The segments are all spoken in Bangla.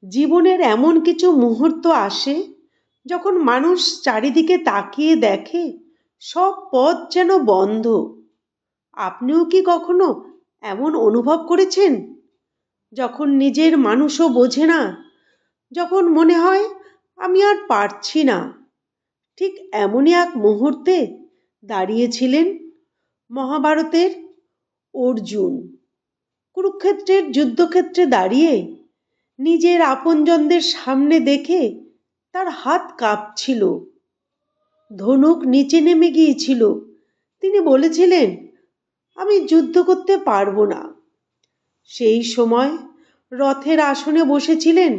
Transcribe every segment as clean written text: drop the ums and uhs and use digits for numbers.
জীবনের এমন কিছু মুহূর্ত আসে যখন মানুষ চারিদিকে তাকিয়ে দেখে সব পথ যেন বন্ধ। আপনিও কি কখনো এমন অনুভব করেছেন? যখন নিজের মানুষও বোঝে না, যখন মনে হয় আমি আর পারছি না। ঠিক এমনই এক মুহূর্তে দাঁড়িয়েছিলেন মহাভারতের অর্জুন। কুরুক্ষেত্রের যুদ্ধক্ষেত্রে দাঁড়িয়ে নিজের আপনজনদের সামনে দেখে তার হাত কাঁপছিল, ধনুক নিচে নেমে গিয়েছিল। তিনি বলেছিলেন, আমি যুদ্ধ করতে পারবো না। সেই সময় রথের আসনে বসেছিলেন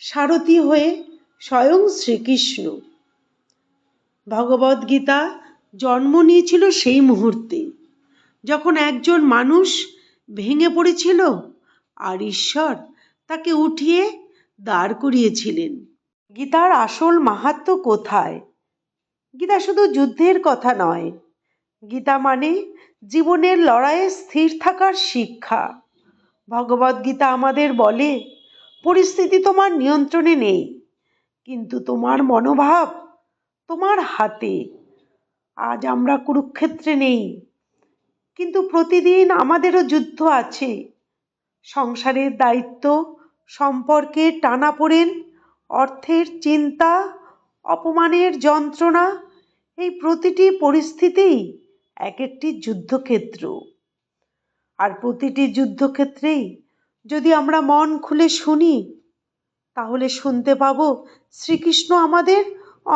সারথি হয়ে স্বয়ং শ্রীকৃষ্ণ। ভগবদ্গীতা জন্ম নিয়েছিল সেই মুহূর্তে, যখন একজন মানুষ ভেঙে পড়েছিল আর ঈশ্বর তাকে উঠিয়ে দাঁড় করিয়েছিলেন। গীতার আসল মাহাত্ম্য কোথায়? গীতা শুধু যুদ্ধের কথা নয়, গীতা মানে জীবনের লড়াইয়ে স্থির থাকার শিক্ষা। ভগবদ্গীতা আমাদের বলে, পরিস্থিতি তোমার নিয়ন্ত্রণে নেই, কিন্তু তোমার মনোভাব তোমার হাতে। আজ আমরা কুরুক্ষেত্রে নেই, কিন্তু প্রতিদিন আমাদেরও যুদ্ধ আছে। সংসারের দায়িত্ব, সম্পর্কের টানাপোড়েন, অর্থের চিন্তা, অপমানের যন্ত্রণা, এই প্রতিটি পরিস্থিতিই এক একটি যুদ্ধক্ষেত্র। আর প্রতিটি যুদ্ধক্ষেত্রেই যদি আমরা মন খুলে শুনি, তাহলে শুনতে পাবো শ্রীকৃষ্ণ আমাদের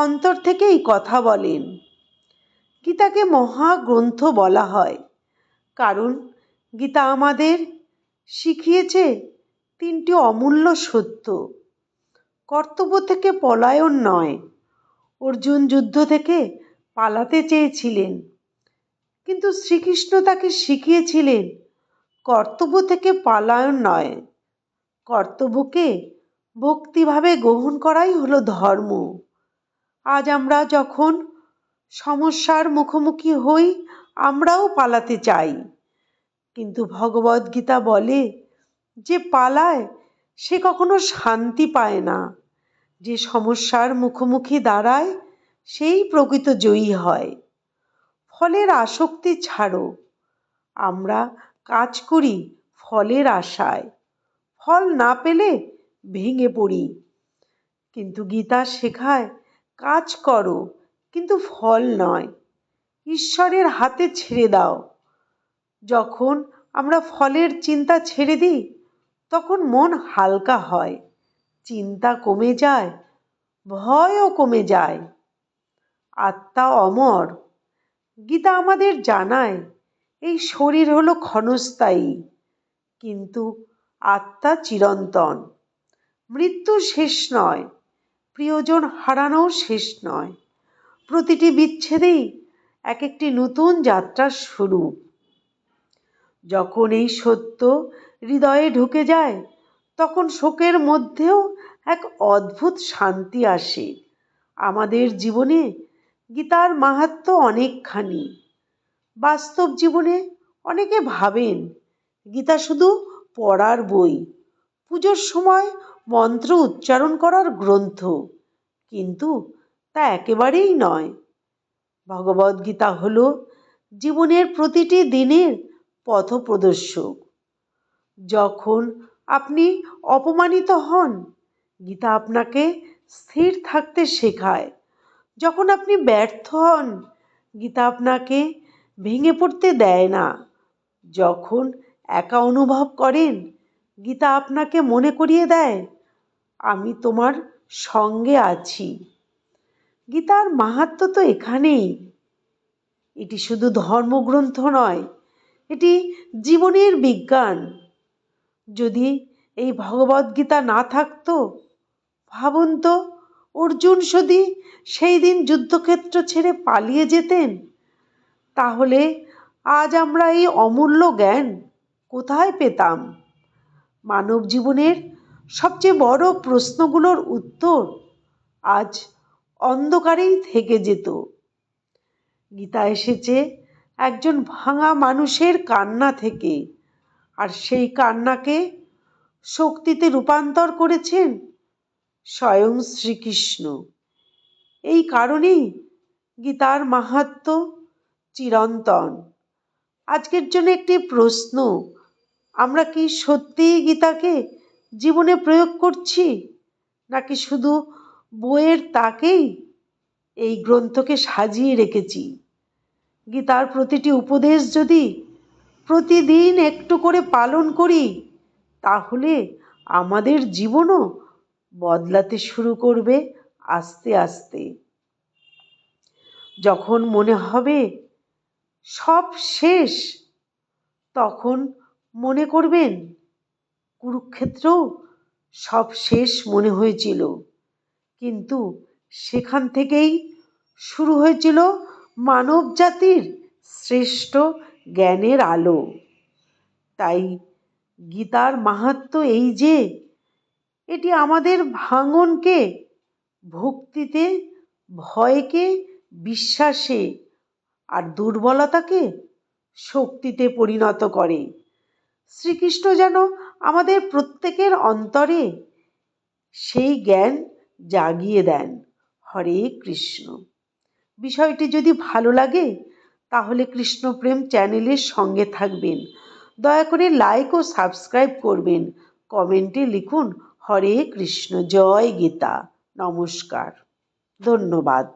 অন্তর থেকেই কথা বলেন। গীতাকে মহাগ্রন্থ বলা হয় কারণ গীতা আমাদের শিখিয়েছে তিনটি অমূল্য সত্য। কর্তব্য থেকে পলায়ন নয়। অর্জুন যুদ্ধ থেকে পালাতে চেয়েছিলেন, কিন্তু শ্রীকৃষ্ণ তাকে শিখিয়েছিলেন কর্তব্য থেকে পলায়ন নয়, কর্তব্যকে ভক্তিভাবে গ্রহণ করাই হলো ধর্ম। আজ আমরা যখন সমস্যার মুখোমুখি হই, আমরাও পালাতে চাই, কিন্তু ভগবদ্গীতা বলে, যে পালায় সে কখনো শান্তি পায় না। যে সমস্যার মুখোমুখি দাঁড়ায় সেই প্রকৃত জয়ী হয়। ফলের আসক্তি ছাড়ো। আমরা কাজ করি ফলের আশায়, ফল না পেলে ভেঙে পড়ি, কিন্তু গীতা শেখায় কাজ করো, কিন্তু ফল নয়, ঈশ্বরের হাতে ছেড়ে দাও। যখন আমরা ফলের চিন্তা ছেড়ে দিই, তখন মন হালকা হয়, চিন্তা কমে যায়, ভয়ও কমে যায়। আত্মা অমর। গীতা আমাদের জানায় এই শরীর হলো ক্ষণস্থায়ী, কিন্তু আত্মা চিরন্তন। মৃত্যু শেষ নয়, প্রিয়জন হারানো শেষ নয়। প্রতিটি বিচ্ছেদেই এক একটি নতুন যাত্রার শুরু। যখন এই সত্য হৃদয়ে ঢুকে যায়, তখন শোকের মধ্যেও এক অদ্ভুত শান্তি আসে। আমাদের জীবনে গীতার মাহাত্ম্য অনেকখানি। বাস্তব জীবনে অনেকে ভাবেন গীতা শুধু পড়ার বই, পুজোর সময় মন্ত্র উচ্চারণ করার গ্রন্থ, কিন্তু তা একেবারেই নয়। ভগবদ্গীতা হলো জীবনের প্রতিটি দিনের পথপ্রদর্শক। যখন আপনি অপমানিত হন, গীতা আপনাকে স্থির থাকতে শেখায়। যখন আপনি ব্যর্থ হন, গীতা আপনাকে ভেঙে পড়তে দেয় না। যখন একা অনুভব করেন, গীতা আপনাকে মনে করিয়ে দেয়, আমি তোমার সঙ্গে আছি। গীতার মাহাত্ম্য তো এখানেই। এটি শুধু ধর্মগ্রন্থ নয়, এটি জীবনের বিজ্ঞান। যদি এই ভগবদ্গীতা না থাকতো, ভাবুন তো, অর্জুন যদি সেই দিন যুদ্ধক্ষেত্র ছেড়ে পালিয়ে যেতেন, তাহলে আজ আমরা এই অমূল্য জ্ঞান কোথায় পেতাম? মানব জীবনের সবচেয়ে বড় প্রশ্নগুলোর উত্তর আজ অন্ধকারেই থেকে যেত। গীতা এসেছে একজন ভাঙা মানুষের কান্না থেকে, আর সেই কান্নাকে শক্তিতে রূপান্তর করেছেন স্বয়ং শ্রীকৃষ্ণ। এই কারণেই গীতার মাহাত্ম্য চিরন্তন। আজকের জন্য একটি প্রশ্ন, আমরা কি সত্যিই গীতাকে জীবনে প্রয়োগ করছি, নাকি শুধু বইয়ের তাকেই এই গ্রন্থকে সাজিয়ে রেখেছি? গীতার প্রতিটি উপদেশ যদি প্রতিদিন একটু করে পালন করি, তাহলে আমাদের জীবনও বদলাতে শুরু করবে আস্তে আস্তে। যখন মনে হবে সব শেষ, তখন মনে করবেন কুরুক্ষেত্রেও সব শেষ মনে হয়েছিল, কিন্তু সেখান থেকেই শুরু হয়েছিল মানব জাতির শ্রেষ্ঠ জ্ঞানের আলো। তাই গীতার মাহাত্ম্য এই যে, এটি আমাদের ভাঙনকে ভক্তিতে, ভয়কে বিশ্বাসে, আর দুর্বলতাকে শক্তিতে পরিণত করে। শ্রীকৃষ্ণ যেন আমাদের প্রত্যেকের অন্তরে সেই জ্ঞান জাগিয়ে দেন। হরে কৃষ্ণ। বিষয়টি যদি ভালো লাগে, তাহলে কৃষ্ণপ্রেম চ্যানেলের সঙ্গে থাকবেন। দয়া করে লাইক ও সাবস্ক্রাইব করবেন। কমেন্টে লিখুন হরে কৃষ্ণ, জয় গীতা। নমস্কার, ধন্যবাদ।